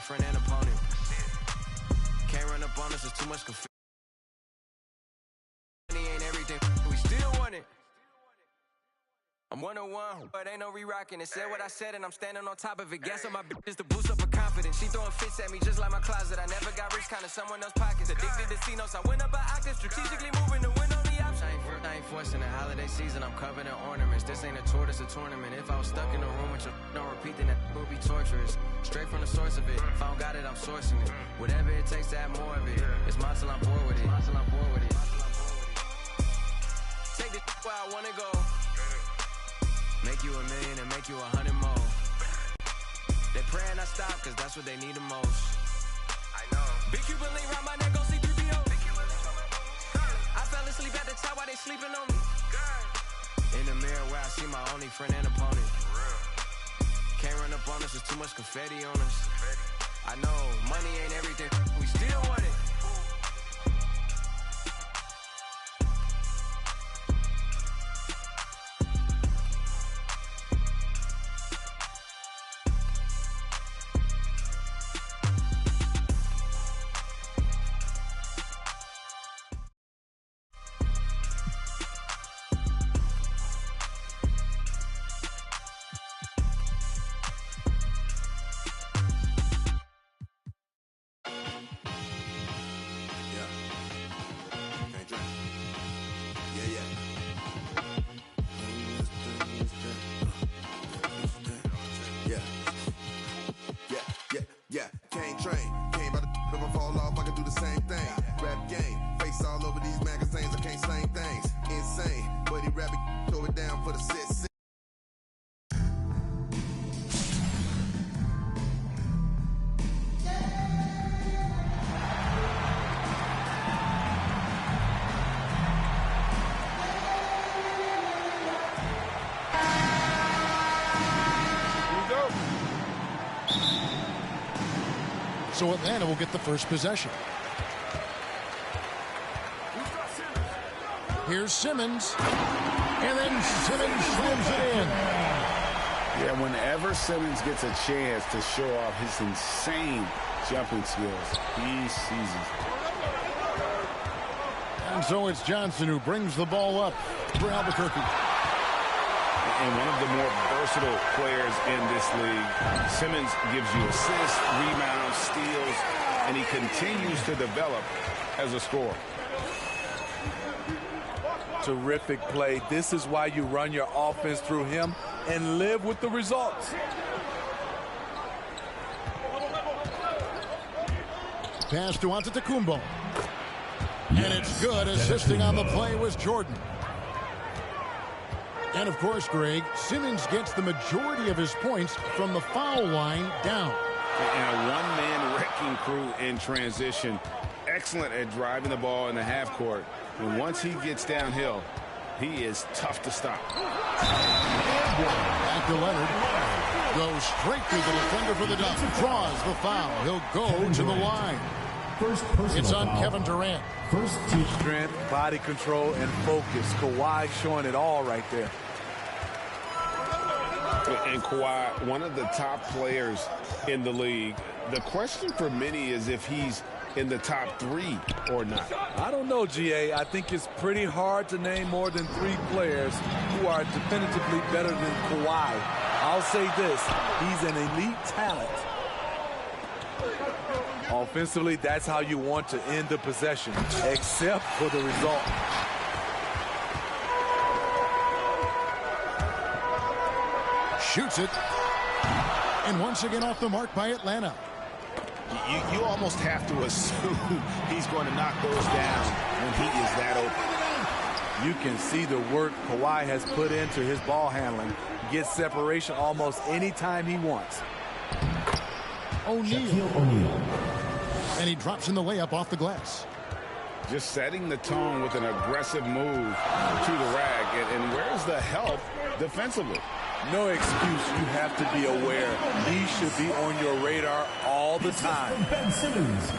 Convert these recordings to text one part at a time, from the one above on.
friend and opponent. Can't run up on us, it's too much confussion. Ain't everything, we still want it. I'm 101, but ain't no re-rocking it. Said what I said and I'm standing on top of it. Gas on my bitches to boost up her confidence. She throwing fits at me just like my closet. I never got rich, kinda someone else's pockets. Addicted to C-notes, I went up an octave. Strategically moving to win on the option. I ain't forcing the holiday season, I'm covered in ornaments. This ain't a tour, this a tournament. If I was stuck in a room with your don't repeat, then that would be torturous. Straight from the source of it. If I don't got it, I'm sourcing it. Whatever it takes to have more of it. It's mine till I'm bored with it. Take this where I wanna go. Make you 1,000,000 and make you 100 more. They praying I stop, cause that's what they need the most. I know. Big Cuban link round my neck, go see 3PO. I fell asleep at the top while they sleeping on me. In the mirror where I see my only friend and opponent. Can't run up on us, there's too much confetti on us. I know, money ain't everything, we still want it. So Atlanta will get the first possession. Here's Simmons. And then Simmons slams it in. Yeah, whenever Simmons gets a chance to show off his insane jumping skills, he seizes it. And so it's Johnson who brings the ball up for Albuquerque. And one of the more versatile players in this league. Simmons gives you assists, rebounds, steals, and he continues to develop as a scorer. Terrific play. This is why you run your offense through him and live with the results. Pass to Antetokounmpo. And it's good. Assisting on the play was Jordan. And, of course, Greg, Simmons gets the majority of his points from the foul line down. And a one-man wrecking crew in transition. Excellent at driving the ball in the half court. And once he gets downhill, he is tough to stop. Back to Leonard. Goes straight through the defender for the dunk. Draws the foul. He'll go to the line. It's on Kevin Durant. First team strength, body control, and focus. Kawhi showing it all right there. And Kawhi, one of the top players in the league. The question for many is if he's in the top 3 or not. I don't know, GA. I think it's pretty hard to name more than 3 players who are definitively better than Kawhi. I'll say this, he's an elite talent. Offensively, that's how you want to end the possession, except for the result. Shoots it. And once again off the mark by Atlanta. You almost have to assume he's going to knock those down when he is that open. You can see the work Kawhi has put into his ball handling. He gets separation almost any time he wants. O'Neal. And he drops in the layup off the glass. Just setting the tone with an aggressive move to the rack. And where's the help defensively? No excuse. You have to be aware. He should be on your radar all the time. Ben Simmons.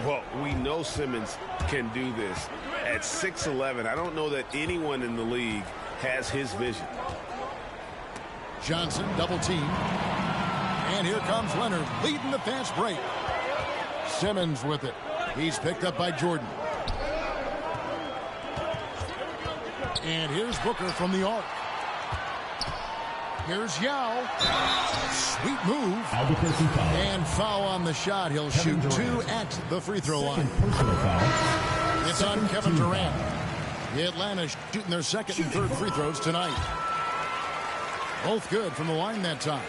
Well, we know Simmons can do this. At 6'11", I don't know that anyone in the league has his vision. Johnson double team. And here comes Leonard leading the fast break. Simmons with it. He's picked up by Jordan. And here's Booker from the arc. Here's Yao. Sweet move. And foul on the shot. He'll shoot 2 at the free throw line. It's on Kevin Durant. Atlanta shooting their second and third free throws tonight. Both good from the line that time.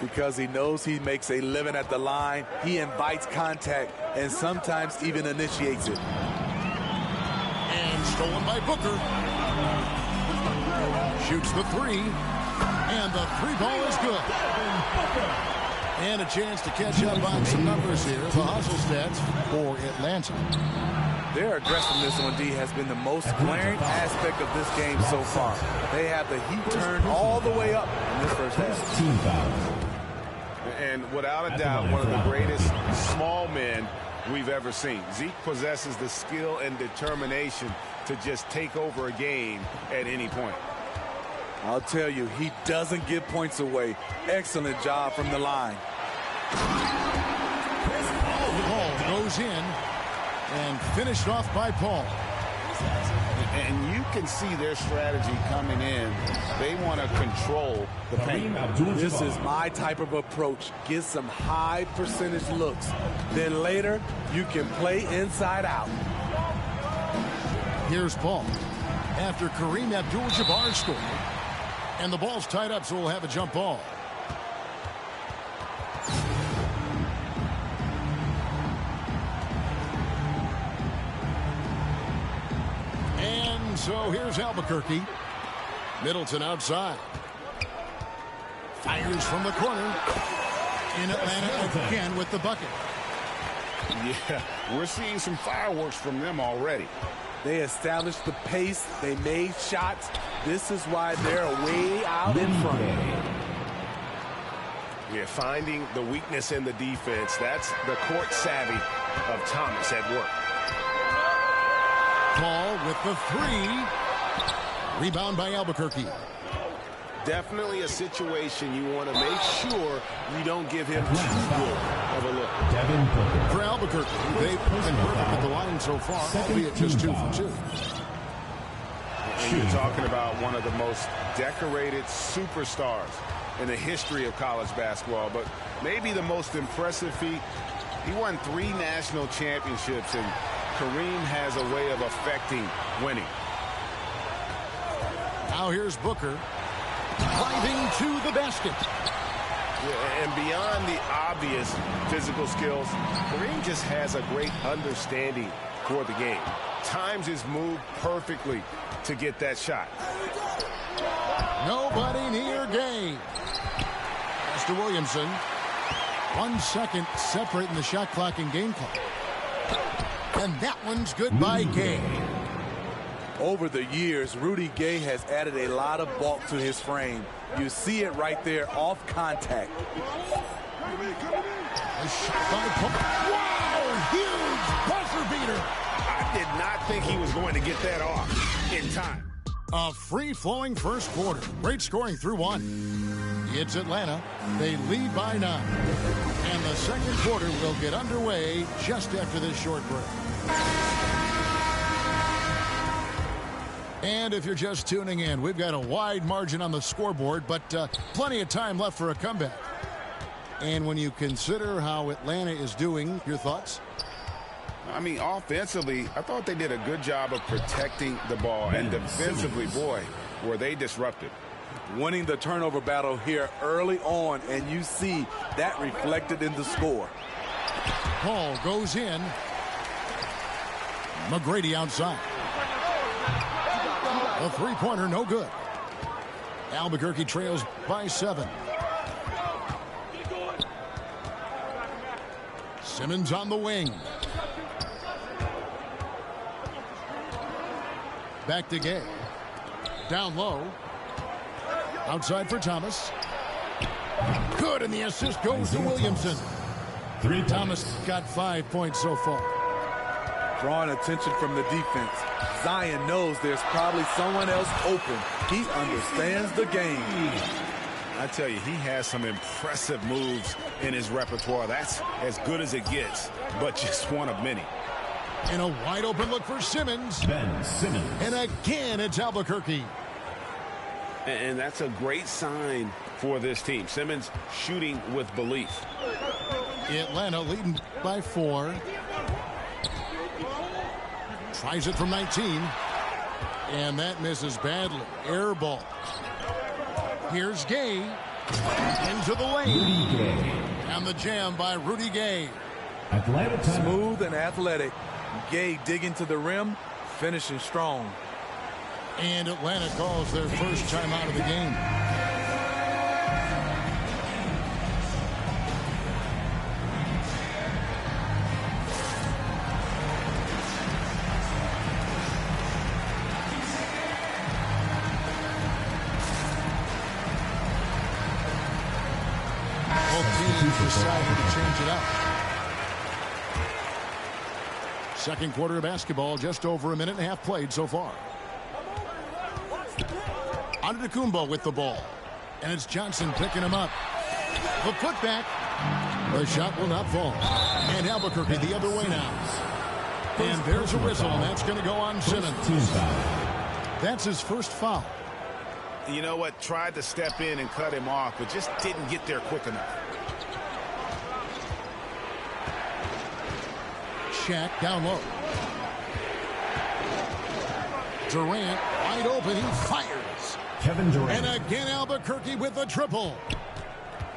Because he knows he makes a living at the line, he invites contact and sometimes even initiates it. And stolen by Booker. Shoots the 3. And the 3 ball is good. And a chance to catch up on some numbers here. The hustle stats for Atlanta. Their aggressiveness on D has been the most glaring aspect of this game so far. They have the heat turned all the way up in this first half. Team foul. And without a doubt, one of the greatest small men we've ever seen. Zeke possesses the skill and determination to just take over a game at any point. I'll tell you, he doesn't give points away. Excellent job from the line. The ball goes in and finished off by Paul. And you can see their strategy coming in. They want to control the paint. This is my type of approach. Get some high percentage looks. Then later, you can play inside out. Here's Paul. After Kareem Abdul-Jabbar scored. And the ball's tied up, so we'll have a jump ball. And so here's Albuquerque. Middleton outside. Fires from the corner. In Atlanta again with the bucket. Yeah, we're seeing some fireworks from them already. They established the pace. They made shots. This is why they're way out in front. Yeah, finding the weakness in the defense. That's the court savvy of Thomas at work. Paul with the 3. Rebound by Albuquerque. Definitely a situation you want to make sure you don't give him too good of a look. For Albuquerque, they've been perfect at the line so far, albeit just 2 for 2. And you're talking about one of the most decorated superstars in the history of college basketball, but maybe the most impressive feat. He won 3 national championships, and Kareem has a way of affecting winning. Now here's Booker. Driving to the basket. Yeah, and beyond the obvious physical skills, Kareem just has a great understanding for the game. Times his move perfectly to get that shot. Nobody near game. Pass to Williamson. 1 second separating the shot clock and game clock. And that one's good by Gay. Over the years, Rudy Gay has added a lot of bulk to his frame. You see it right there off contact. A shot by Paul. Wow, huge buzzer beater. I did not think he was going to get that off in time. A free-flowing first quarter. Great scoring through 1. It's Atlanta. They lead by 9. And the second quarter will get underway just after this short break. And if you're just tuning in, we've got a wide margin on the scoreboard, but plenty of time left for a comeback. And when you consider how Atlanta is doing, your thoughts? I mean, offensively, I thought they did a good job of protecting the ball. And defensively, boy, were they disruptive. Winning the turnover battle here early on, and you see that reflected in the score. Paul goes in. McGrady outside. A three-pointer, no good. Albuquerque trails by 7. Simmons on the wing. Back to Gay. Down low. Outside for Thomas. Good, and the assist goes to Williamson. Thomas got 5 points so far. Drawing attention from the defense. Zion knows there's probably someone else open. He understands the game. I tell you, he has some impressive moves in his repertoire. That's as good as it gets, but just one of many. And a wide open look for Simmons. Ben Simmons. And again, it's Albuquerque. And that's a great sign for this team. Simmons shooting with belief. Atlanta leading by 4. Tries it from 19. And that misses badly. Air ball. Here's Gay. Into the lane. Rudy Gay. And the jam by Rudy Gay. Atlanta time. Smooth and athletic. Gay digging to the rim, finishing strong. And Atlanta calls their first timeout of the game. Both teams decided to change it up. Second quarter of basketball, just over a minute and a half played so far. Antetokounmpo with the ball. And it's Johnson picking him up. The putback. The shot will not fall. And Albuquerque the other way now. And there's a whistle, and that's going to go on Simmons. That's his first foul. You know what? Tried to step in and cut him off, but just didn't get there quick enough. Shaq down low. Durant wide open. He fires. Kevin Durant. And again Albuquerque with the triple.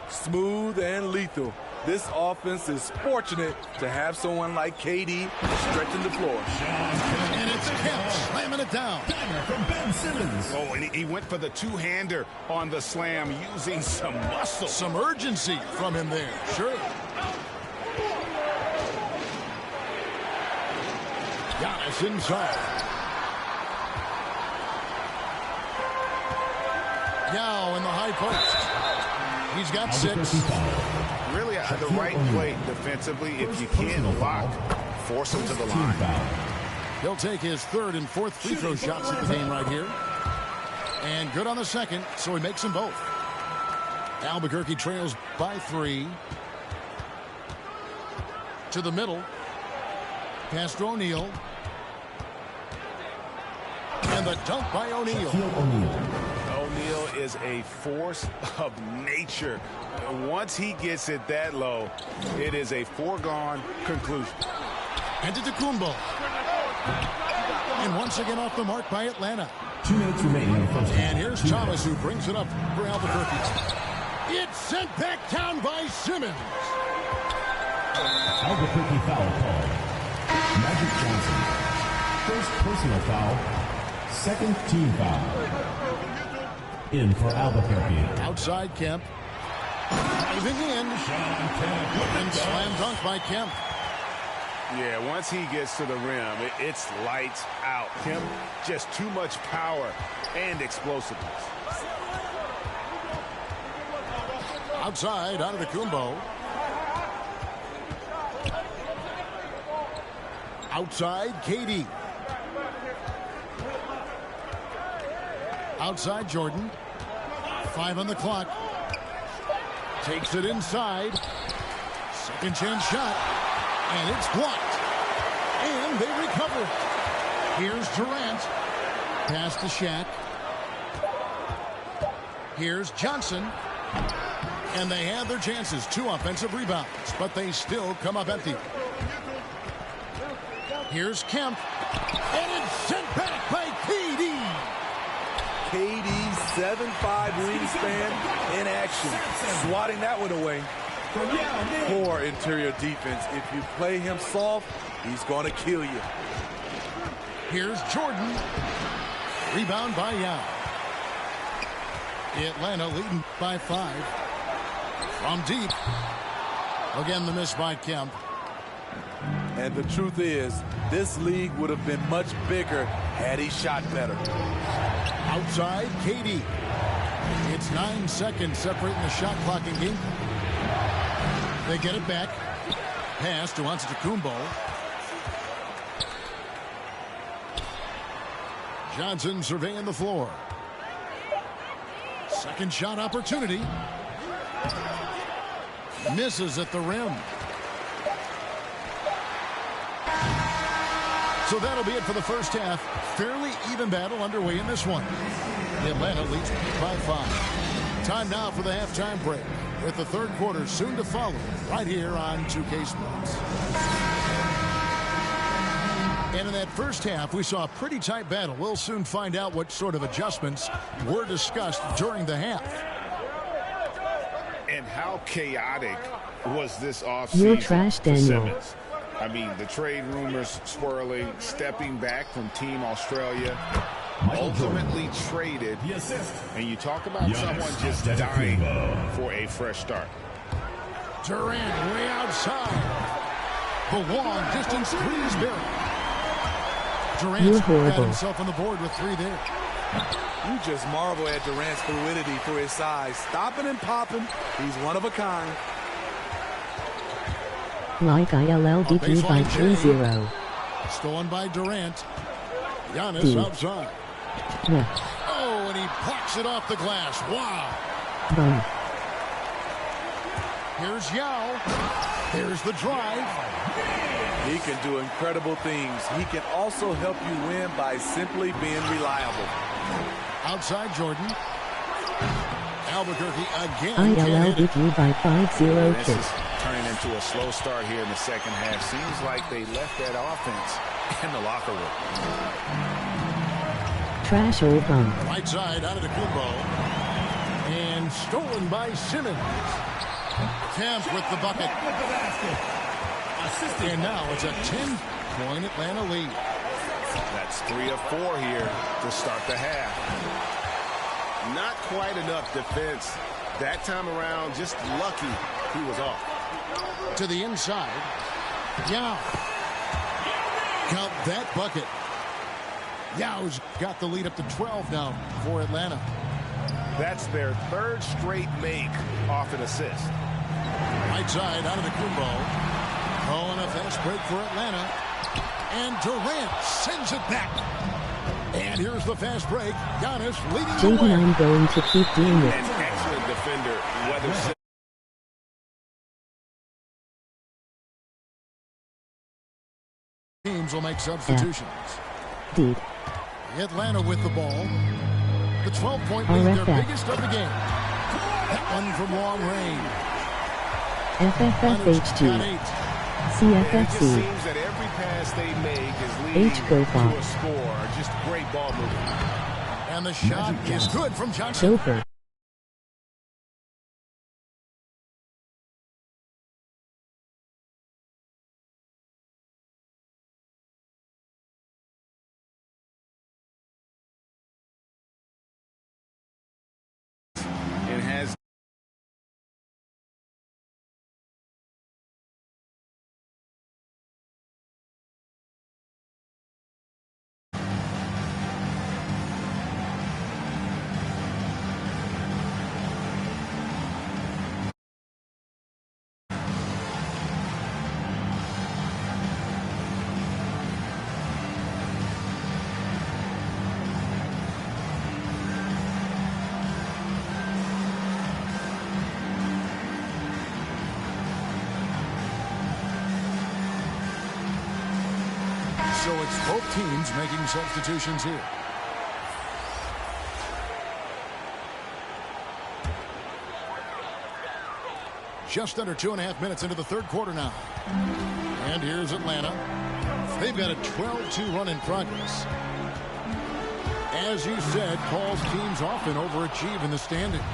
Smooth and lethal. This offense is fortunate to have someone like KD stretching the floor. And it's Kemp slamming it down. From Ben Simmons. Oh, and he went for the two-hander on the slam using some muscle. Some urgency from him there. Sure. Giannis inside. Yao in the high post. He's got 6. Really the right play defensively. If you can't block, force him to the line. He'll take his 3rd and 4th free throw shots at the game right here. And good on the second, so he makes them both. Albuquerque trails by 3. To the middle. Pass to O'Neal. And the dunk by O'Neal. O'Neal is a force of nature. Once he gets it that low, it is a foregone conclusion. Antetokounmpo. And once again off the mark by Atlanta. 2 minutes remaining in the first half. And here's Thomas who brings it up for Albuquerque. It's sent back down by Simmons. Albuquerque foul call. Magic Johnson. First personal foul. Second team foul. In for Albuquerque. Outside Kemp. Driving in. And slam dunk by Kemp. Yeah, once he gets to the rim, it's lights out. Kemp, just too much power and explosiveness. Outside, Antetokounmpo. Outside, KD. Outside, Jordan. 5 on the clock. Takes it inside. Second chance shot. And it's blocked. And they recover it. Here's Durant. Pass to Shaq. Here's Johnson. And they have their chances. 2 offensive rebounds. But they still come up empty. Here's Kemp. And it's sent back by KD. KD 7'5" wingspan in action. Swatting that one away. Poor interior defense. If you play him soft, he's going to kill you. Here's Jordan. Rebound by Yao. Atlanta leading by 5. From deep. Again, the miss by Kemp. And the truth is, this league would have been much bigger had he shot better. Outside, KD. It's 9 seconds separating the shot clock and game. They get it back. Pass to Antetokounmpo. Johnson surveying the floor. Second shot opportunity. Misses at the rim. So that'll be it for the first half. Fairly even battle underway in this one. Atlanta leads by 5. Time now for the halftime break, with the third quarter soon to follow right here on 2K Sports. And in that first half, we saw a pretty tight battle. We'll soon find out what sort of adjustments were discussed during the half. And how chaotic was this offseason? You're trash, Daniel. Simmons? I mean, the trade rumors swirling, stepping back from Team Australia, ultimately traded. And you talk about someone just dying for a fresh start. Durant way outside. The long distance three is buried. Durant's got himself on the board with 3 there. You just marvel at Durant's fluidity for his size. Stopping and popping. He's one of a kind. Like ILLDQ by 3-0. Stolen by Durant. Giannis outside. Oh, and he plucks it off the glass. Wow. Here's Yao. Here's the drive. He can do incredible things. He can also help you win by simply being reliable. Outside Jordan. Albuquerque again. ILLDQ by 5-0 This is turning into a slow start here in the second half. Seems like they left that offense in the locker room. Trash or bum. Right side out of the Kumbo. And stolen by Simmons. Kemp with the bucket. And now it's a 10-point Atlanta lead. That's 3 of 4 here to start the half. Not quite enough defense that time around. Just lucky he was off. To the inside. Yao. Count that bucket. Yao's got the lead up to 12 now for Atlanta. That's their 3rd straight make off an assist. Right side out of the Kumbo. Oh, and a fast break for Atlanta. And Durant sends it back. And here's the fast break. Giannis leading the way. Jaden, I'm going to keep doing it. An excellent defender. Whether teams will make substitutions. Deed. Atlanta with the ball. The 12-point lead, their biggest of the game. That one from long range. FFFHG. CFFC. It seems that every pass they make is leading to a score. Just great ball movement. And the shot is good from Johnson. Chauffeur. It has. So it's both teams making substitutions here. Just under 2.5 minutes into the third quarter now. And here's Atlanta. They've got a 12-2 run in progress. As you said, Paul's teams often overachieve in the standings.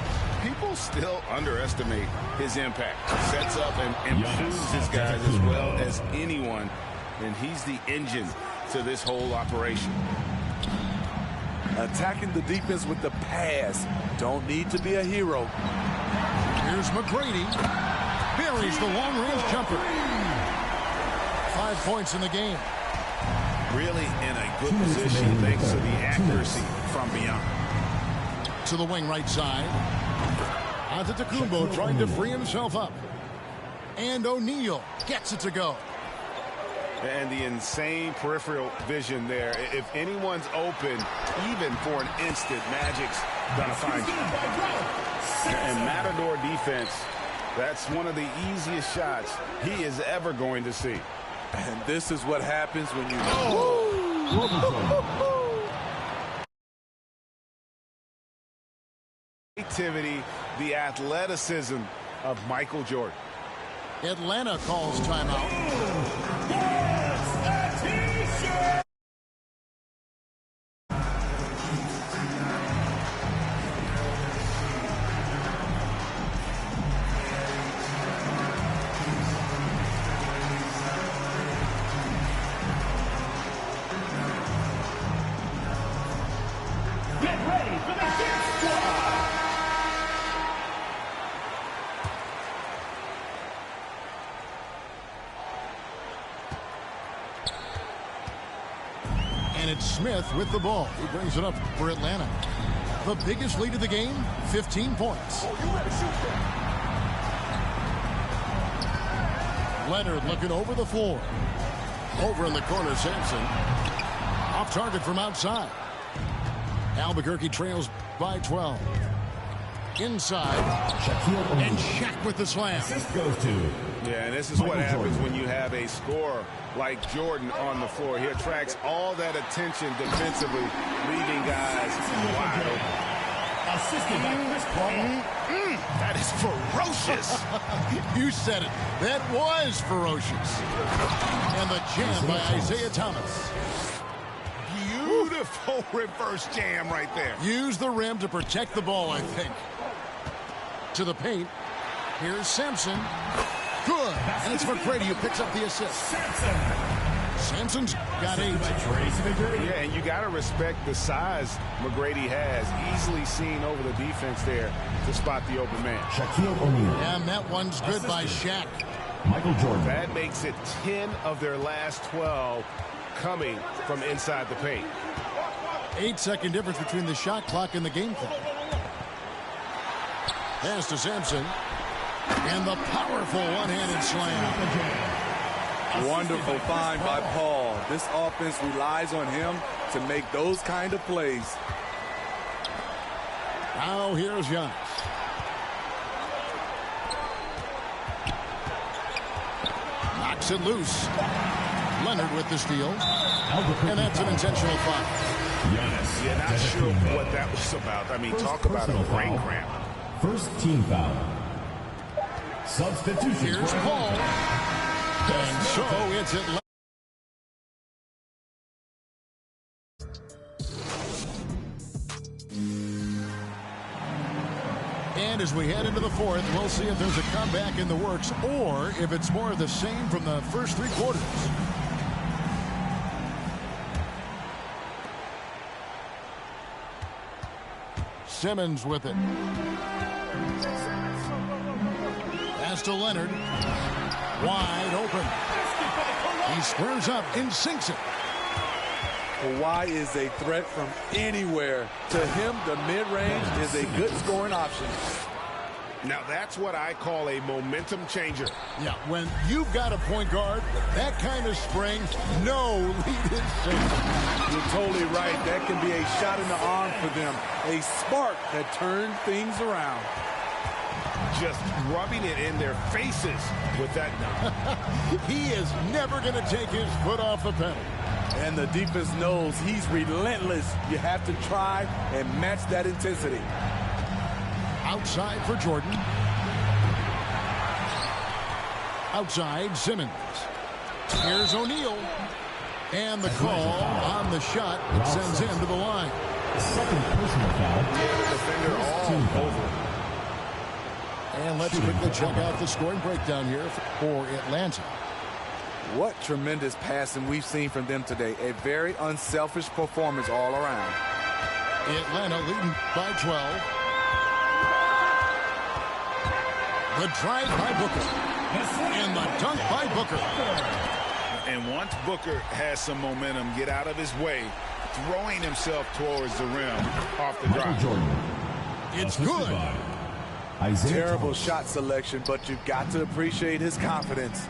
People still underestimate his impact. Sets up and improves his guys as well as anyone. And he's the engine to this whole operation. Attacking the defense with the pass. Don't need to be a hero. Here's McGrady. Buries the long-range jumper. 5 points in the game. Really in a good position thanks to the accuracy from beyond. To the wing right side. Antetokounmpo trying to free himself up. And O'Neal gets it to go. And the insane peripheral vision there. If anyone's open, even for an instant, Magic's going to find you. And Matador defense, that's one of the easiest shots he is ever going to see. And this is what happens when you... Creativity, the athleticism of Michael Jordan. Atlanta calls timeout. And it's Smith with the ball. He brings it up for Atlanta. The biggest lead of the game, 15 points. Leonard looking over the floor. Over in the corner, Sampson. Off target from outside. Albuquerque trails by 12. Inside. And Shaq with the slam. Goes to. Yeah, and this is what happens when you have a scorer like Jordan on the floor. He attracts all that attention defensively, leaving guys wide open. Assisted by Chris Paul. That is ferocious. You said it. That was ferocious. And the jam by Isaiah Thomas. Beautiful reverse jam right there. Use the rim to protect the ball, I think. To the paint. Here's Sampson. Good. And it's McGrady who picks up the assist. Sampson's got 8. Yeah, and you got to respect the size McGrady has. Easily seen over the defense there to spot the open man. Shaquille O'Neal. And that one's good by Shaq. Michael Jordan. That makes it 10 of their last 12 coming from inside the paint. 8-second difference between the shot clock and the game clock. Pass to Sampson. And the powerful one-handed slam. Wonderful find by Paul. This offense relies on him to make those kind of plays. Now here's Giannis. Knocks it loose. Leonard with the steal. And that's an intentional foul. Giannis. Yeah, not sure what that was about. I mean, talk about a brain cramp. First team foul. Substitution. Here's Paul. And so it's Atlanta. And as we head into the fourth, we'll see if there's a comeback in the works or if it's more of the same from the first 3 quarters. Simmons with it. Pass to Leonard. Wide open. He squares up and sinks it. Kawhi is a threat from anywhere. To him, the mid-range is a good scoring option. Now, that's what I call a momentum changer. Yeah, when you've got a point guard, that kind of spring, no lead is safe. You're totally right. That can be a shot in the arm for them. A spark that turns things around. Just rubbing it in their faces with that number. He is never going to take his foot off the pedal. And the defense knows he's relentless. You have to try and match that intensity. Outside for Jordan. Outside, Simmons. Here's O'Neal. And the call on the shot that sends him to the line. Second personal foul. Defender all over. And let's quickly check out the scoring breakdown here for Atlanta. What tremendous passing we've seen from them today. A very unselfish performance all around. Atlanta leading by 12. The drive by Booker. And the dunk by Booker. And once Booker has some momentum, get out of his way, throwing himself towards the rim off the drive. It's good. Terrible shot selection, but you've got to appreciate his confidence.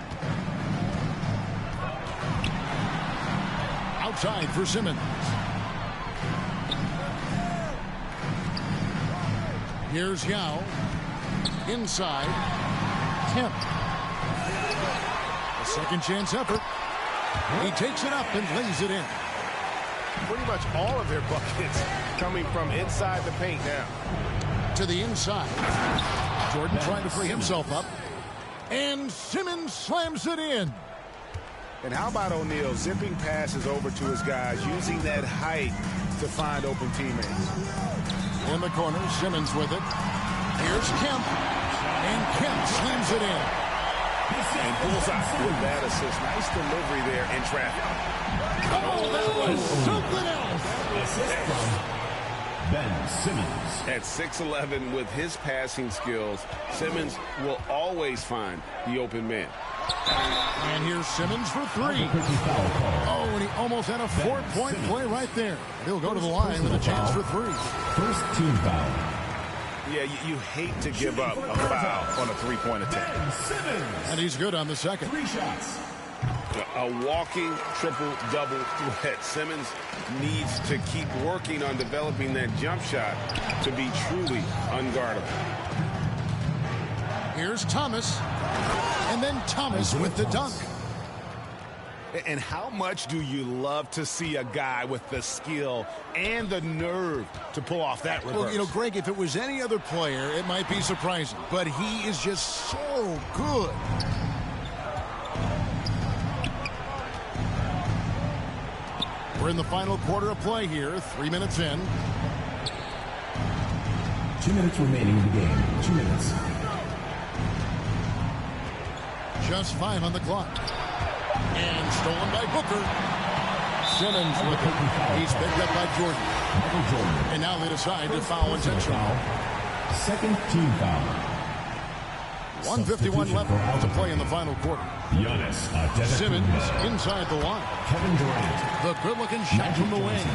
outside for Simmons. Here's Yao. Inside. Kemp. A second chance effort. He takes it up and lays it in. Pretty much all of their buckets coming from inside the paint now. To the inside. Jordan trying to free himself up. And Simmons slams it in. And how about O'Neal zipping passes over to his guys, using that height to find open teammates. In the corner, Simmons with it. Here's Kemp. And Kemp slams it in. And bullseye with that assist. Nice delivery there in traffic. Oh, that was something else. Assist from Ben Simmons. At 6'11", with his passing skills, Simmons will always find the open man. And here's Simmons for three. Oh, and he almost had a 4-point play right there. He'll go to the line with a chance for three. First team foul. Yeah, you hate to give up a foul on a three-point attempt. And he's good on the second. 3 shots. A walking triple-double threat. Simmons needs to keep working on developing that jump shot to be truly unguardable. Here's Thomas. And then Thomas with the dunk. And how much do you love to see a guy with the skill and the nerve to pull off that reverse? Well, you know, Greg, if it was any other player, it might be surprising. But he is just so good. We're in the final quarter of play here. 3 minutes in. 2 minutes remaining in the game. 2 minutes. Just 5 on the clock. And stolen by Booker. Simmons with it. He's picked up by Jordan. Michael Jordan. And now they decide to foul intentional. Second team foul. 1:51 left to play in the final quarter. Giannis Antetokounmpo. Simmons inside the line. Kevin Durant. The good-looking shot from the wing.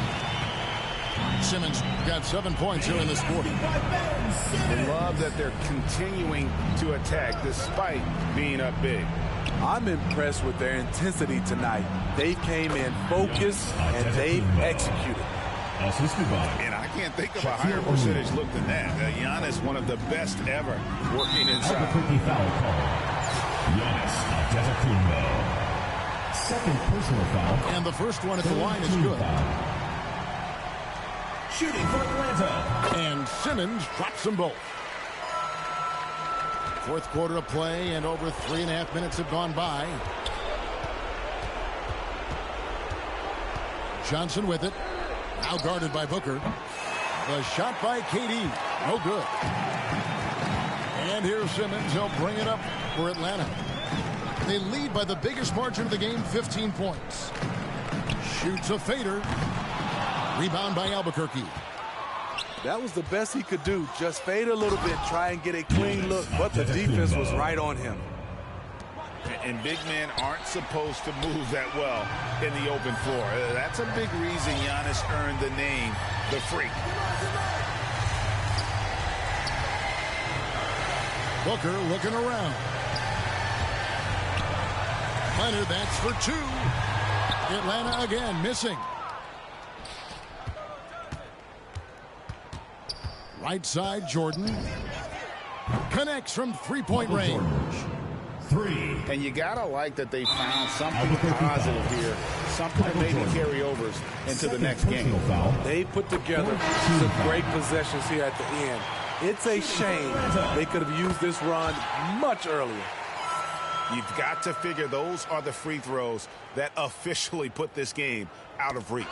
Simmons got 7 points here in this quarter. I love that they're continuing to attack despite being up big. I'm impressed with their intensity tonight. They came in focused and they've executed. Assisted by. And I can't think of a higher percentage look than that. Giannis, one of the best ever working inside. Albuquerque foul call. Giannis Antetokounmpo. Second personal foul. And the first one at the line is good. Foul. Shooting for Atlanta. And Simmons drops them both. Fourth quarter of play, and over 3.5 minutes have gone by. Johnson with it. Now guarded by Booker. The shot by KD. No good. And here's Simmons. He'll bring it up for Atlanta. They lead by the biggest margin of the game, 15 points. Shoots a fader. Rebound by Albuquerque. That was the best he could do. Just fade a little bit, try and get a clean look, but the defense was right on him. And big men aren't supposed to move that well in the open floor. That's a big reason Giannis earned the name, the Freak. Booker looking around. Leonard, that's for two. Atlanta again missing. Right side, Jordan. Connects from three-point range. Three. And you gotta like that they found something positive here, something that maybe carry overs into the next game. They put together some great possessions here at the end. It's a shame they could have used this run much earlier. You've got to figure those are the free throws that officially put this game out of reach.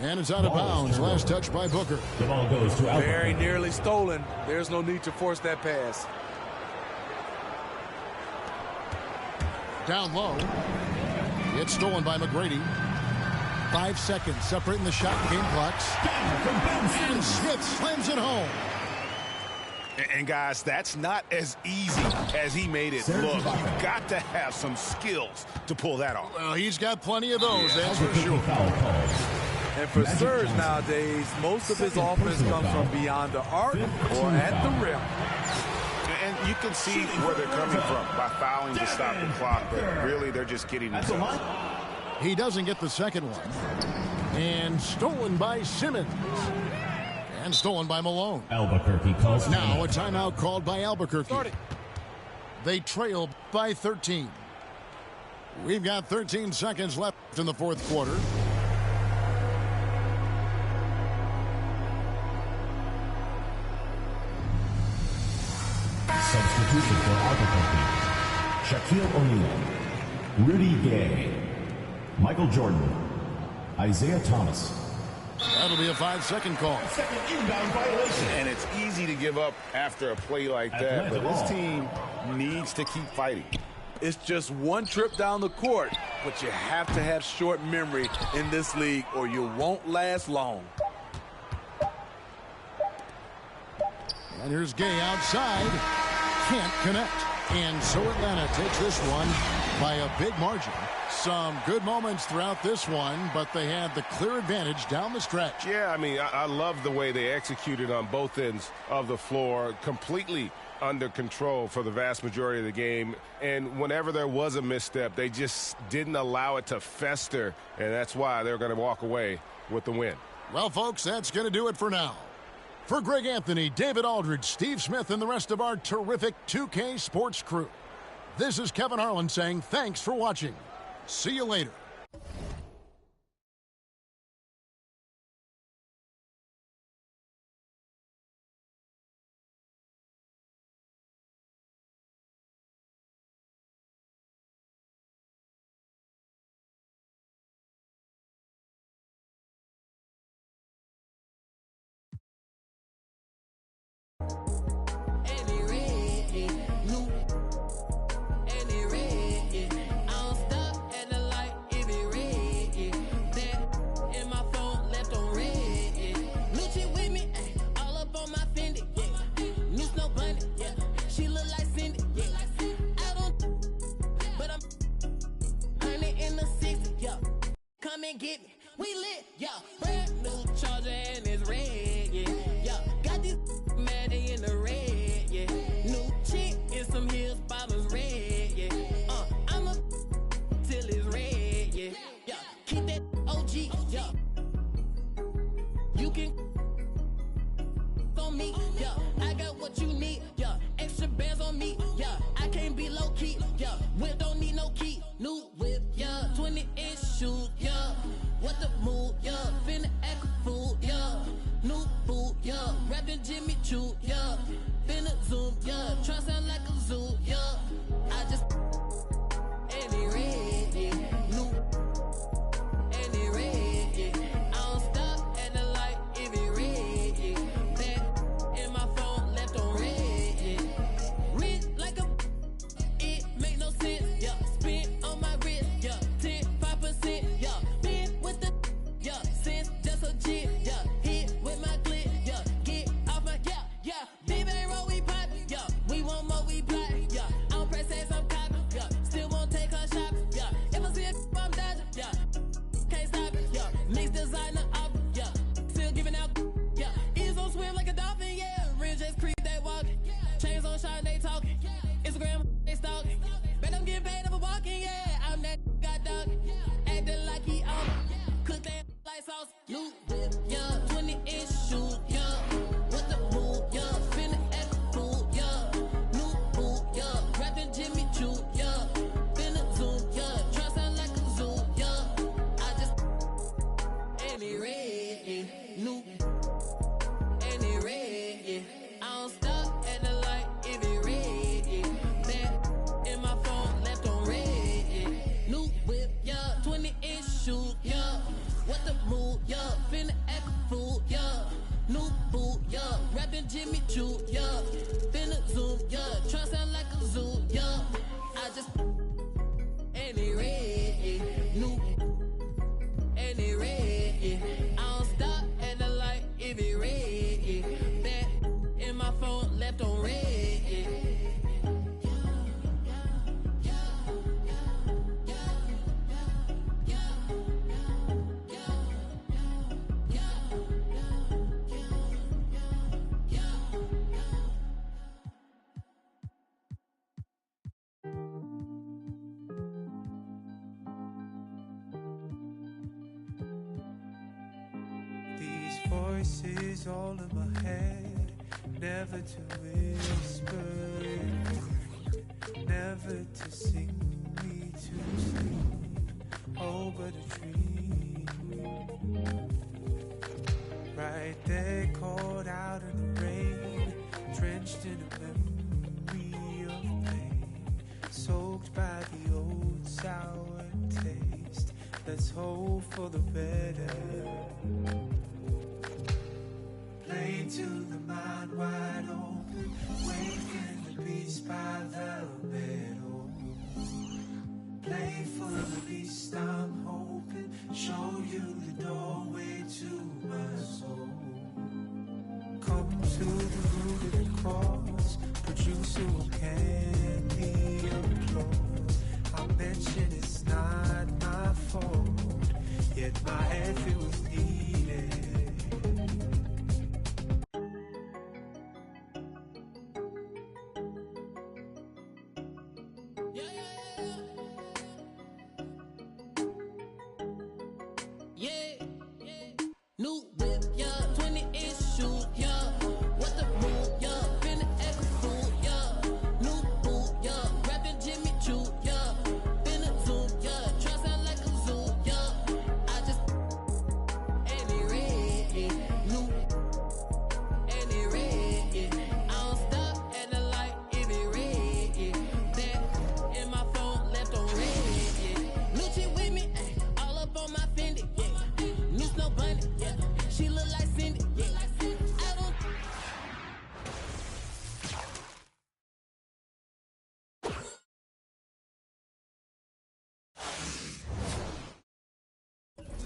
And it's out of bounds. Last touch by Booker. The ball goes to Albuquerque. Very nearly stolen. There's no need to force that pass. Down low. It's stolen by McGrady. 5 seconds separating the shot and game clocks. And Smith slams it home. And guys, that's not as easy as he made it look. You've got to have some skills to pull that off. Well, he's got plenty of those, that's for sure. And for Serge nowadays, most of his offense comes from beyond the arc or at the rim. And you can see where they're coming from by fouling to stop the clock, but really they're just getting themselves. He doesn't get the second one. And stolen by Simmons. And stolen by Malone. Albuquerque calls now a timeout called by Albuquerque. They trail by 13. We've got 13 seconds left in the fourth quarter. Substitution for Albuquerque: Shaquille O'Neal, Rudy Gay, Michael Jordan, Isaiah Thomas. That'll be a 5-second call. Second inbound violation. And it's easy to give up after a play like that, but this team needs to keep fighting. It's just one trip down the court, but you have to have short memory in this league or you won't last long. And here's Gay outside. Can't connect. And so Atlanta takes this one by a big margin. Some good moments throughout this one, but they had the clear advantage down the stretch. Yeah, I mean, I love the way they executed on both ends of the floor, completely under control for the vast majority of the game. And whenever there was a misstep, they just didn't allow it to fester, and that's why they're going to walk away with the win. Well, folks, that's going to do it for now. For Greg Anthony, David Aldridge, Steve Smith, and the rest of our terrific 2K Sports crew, this is Kevin Harlan saying thanks for watching. See you later. Come and get me. We lit, yeah. Brand new Charger and it's red, yeah. Yeah. Got this mad in the red, yeah. New chick in some heels, bottoms red, yeah. I'm a till it's red, yeah. Yeah. Keep that OG, yeah. You can on me, yeah. I got what you need, yeah. Extra bands on me, yeah. I can't be low key, yeah. Whip don't need no key. New whip, yeah. 20-inch shoes, yeah. What the move, yeah. Finna act a fool, yeah. New boot, yeah. Rapping Jimmy Choo, yeah. Finna zoom, yeah. Try sound like a zoo, yeah. I just any red, yeah. New any red, yeah. I don't stop at the light if it red, yeah. Back in my phone, left on red, yeah. Rich like a it make no sense, yeah. Spin on my wrist, yeah. 5%, yeah. Been with the, yeah. Since just a jit, yeah. Hit with my clip, yeah. Get off my, yeah, yeah. Big bang roll, we pop, yeah. We want more, we plot, yeah. I don't press ass, I'm copy, yeah. Still won't take her shopping, yeah. If I see it, I'm dodging, yeah. Can't stop it, yeah. Mix designer up, yeah. Still giving out, yeah. Ears on swim like a dolphin, yeah. Real just creep, they walking. Chains on shine, they talking. Instagram, they stalking. Bet I'm getting paid, I'm walking, yeah. I'm that got dog. Acting like he on it. Cook that like sauce. New whip, yeah. 20-inch shoes, yeah. What the move, yeah. Finna act a fool, yeah. New boot, yeah. Rapping Jimmy Choo, yeah. Finna zoom, yeah. Try sound like a zoo, yeah. I just any red, yeah. New any red, yeah. I don't stop at the light if it red, yeah. Back in my phone, left on red, yeah. New whip, yeah. 20-inch shoes, yeah. What the move, yeah. Finna act a fool, yeah. New boot, yeah. Rapping Jimmy Choo, yeah. Finna zoom, yeah. Try sound like a zoo, yeah. I just any red, yeah. New any red, yeah. I don't stop at the light Voices all in my head, never to whisper it, never to sing me to sleep. Oh, but a dream. Right there, caught out in the rain, drenched in a memory of pain, soaked by the old sour taste. Let's hope for the better. Play to the mind wide open, waking the beast by the bed. Play for the beast, I'm hoping, show you the doorway to my soul. Come to the root of the cause, producer of candy applause. I mention it's not my fault, yet my effort was needed. New whip, yeah, 20-inch shoe, yeah. What the boot, yeah. Finna act a fool, yeah. New boot, yeah. Rapping Jimmy Choo, yeah. Finna zoom, yeah. Try sound like a zoo, yeah. I just and it red, yeah. New and it red, yeah. I don't stop at the light if it red, yeah. That in my phone left on red, yeah. New chick with me, ay, all up on my Fendi, yeah. New Snow Bunny, yeah. She look like Cindy, yeah. I don't.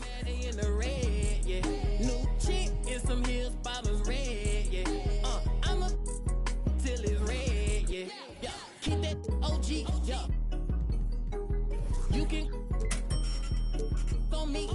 Maddie in the red, yeah. New chick in some heels, bottoms red, yeah. I'm a till it's red, yeah. Yeah, keep that OG, yeah. You can on me.